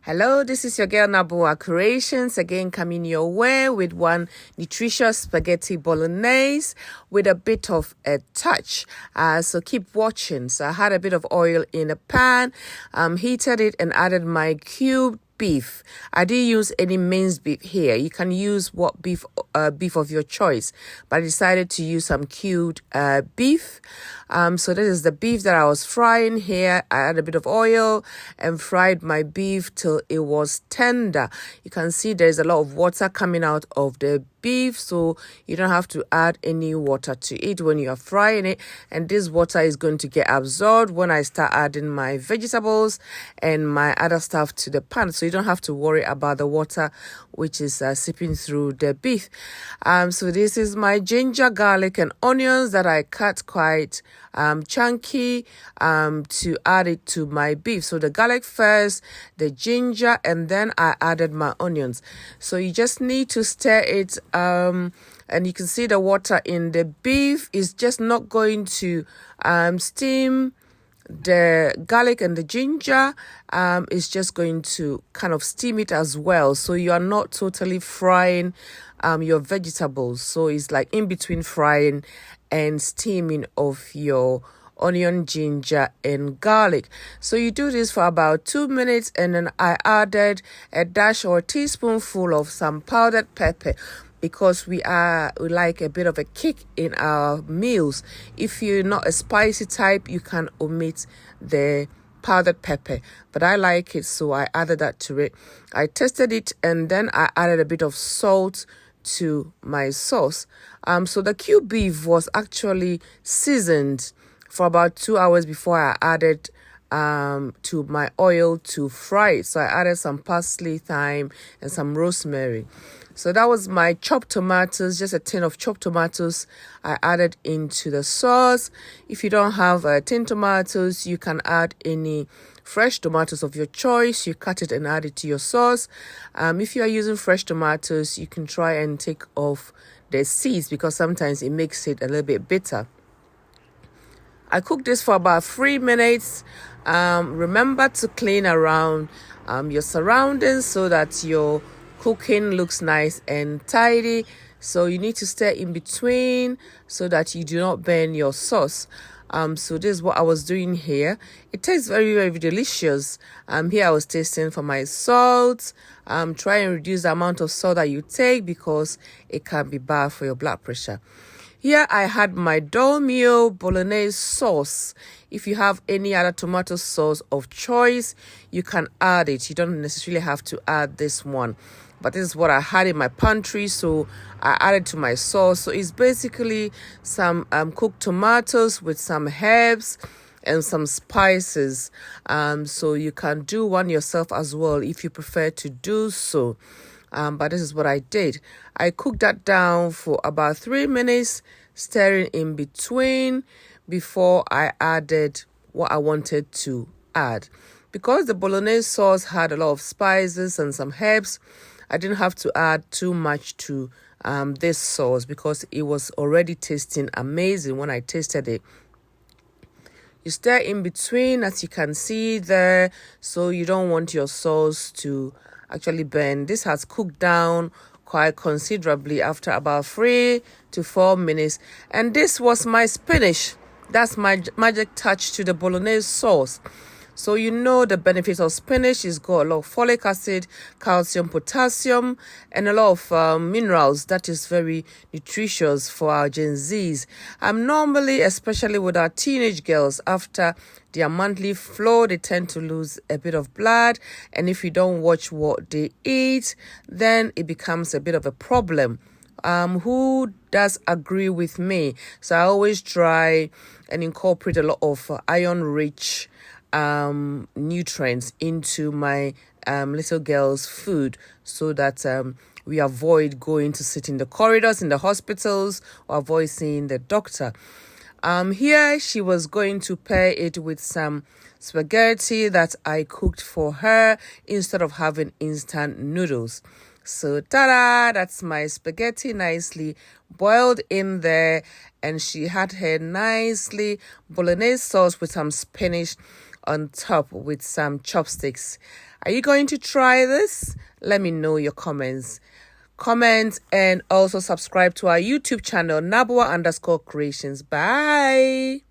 Hello, this is your girl Naboa Creations, again coming your way with one nutritious spaghetti bolognese with a bit of a touch. So keep watching. So I had a bit of oil in a pan, heated it and added my cubed beef. I didn't use any minced beef here. You can use what beef of your choice, but I decided to use some cubed beef. So this is the beef that I was frying here. I added a bit of oil and fried my beef till it was tender. You can see there's a lot of water coming out of the beef, so you don't have to add any water to it when you are frying it, and this water is going to get absorbed when I start adding my vegetables and my other stuff to the pan, so you don't have to worry about the water which is seeping through the beef. So this is my ginger, garlic and onions that I cut quite chunky to add it to my beef. So the garlic first, the ginger, and then I added my onions. So you just need to stir it, and you can see the water in the beef is just not going to steam the garlic and the ginger. Is just going to kind of steam it as well, so you are not totally frying your vegetables. So it's like in between frying and steaming of your onion, ginger and garlic. So you do this for about 2 minutes, and then I added a dash or a teaspoonful of some powdered pepper, because we like a bit of a kick in our meals. If you're not a spicy type, you can omit the powdered pepper, but I like it, so I added that to it. I tested it, and then I added a bit of salt to my sauce. So the cube beef was actually seasoned for about 2 hours before I added to my oil to fry it. So I added some parsley, thyme and some rosemary. So that was my chopped tomatoes, just a tin of chopped tomatoes I added into the sauce. If you don't have tin tomatoes, you can add any fresh tomatoes of your choice. You cut it and add it to your sauce. If you are using fresh tomatoes, you can try and take off the seeds, because sometimes it makes it a little bit bitter. I cooked this for about 3 minutes. Remember to clean around your surroundings so that your cooking looks nice and tidy. So you need to stir in between so that you do not burn your sauce. So this is what I was doing here. It tastes very, very delicious. Here I was tasting for my salt. Try and reduce the amount of salt that you take, because it can be bad for your blood pressure. Here I had my Dolmio Bolognese sauce. If you have any other tomato sauce of choice, you can add it. You don't necessarily have to add this one. But this is what I had in my pantry, so I added to my sauce. So it's basically some cooked tomatoes with some herbs and some spices. So you can do one yourself as well if you prefer to do so. But this is what I did. I cooked that down for about 3 minutes, stirring in between before I added what I wanted to add. Because the bolognese sauce had a lot of spices and some herbs, I didn't have to add too much to this sauce, because it was already tasting amazing when I tasted it. You stir in between, as you can see there, so you don't want your sauce to actually burn. This has cooked down quite considerably after about 3 to 4 minutes. And this was my spinach. That's my magic touch to the bolognese sauce. So you know the benefits of spinach. It's got a lot of folic acid, calcium, potassium, and a lot of minerals that is very nutritious for our Gen Zs. Normally, especially with our teenage girls, after their monthly flow, they tend to lose a bit of blood. And if you don't watch what they eat, then it becomes a bit of a problem. Who does agree with me? So I always try and incorporate a lot of iron-rich nutrients into my little girl's food, so that we avoid going to sit in the corridors in the hospitals or avoid seeing the doctor. Here she was going to pair it with some spaghetti that I cooked for her instead of having instant noodles. So ta-da, that's my spaghetti nicely boiled in there, and she had her nicely bolognese sauce with some spinach on top with some chopsticks. Are you going to try this? Let me know your comments. Comment and also subscribe to our YouTube channel, Naboa_creations. Bye.